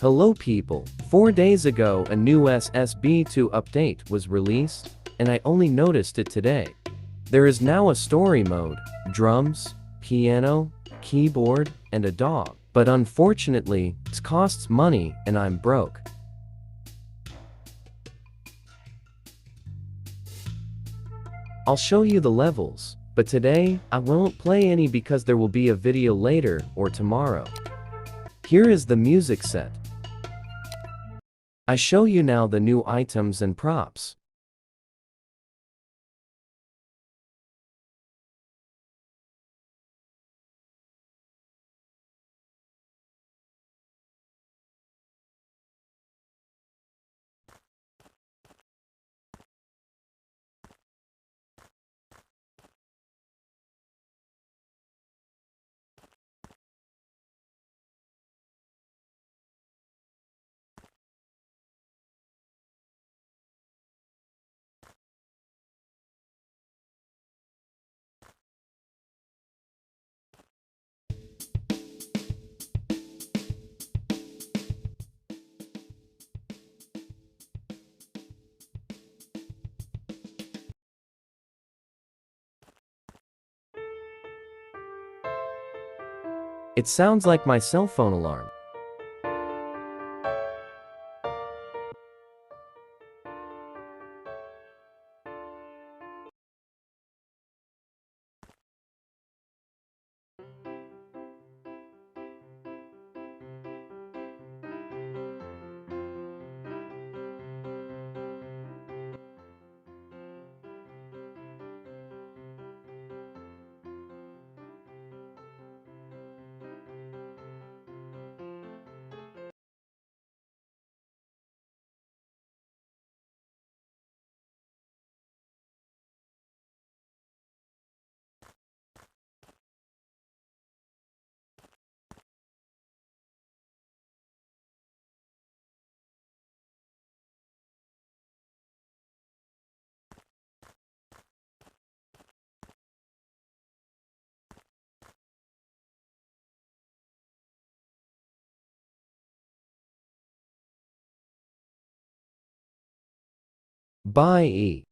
Hello people, 4 days ago a new SSB2 update was released, and I only noticed it today. There is now a story mode, drums, piano, keyboard, and a dog. But unfortunately, it costs money and I'm broke. I'll show you the levels, but today, I won't play any because there will be a video later or tomorrow. Here is the music set. I show you now the new items and props. It sounds like my cell phone alarm. Bye.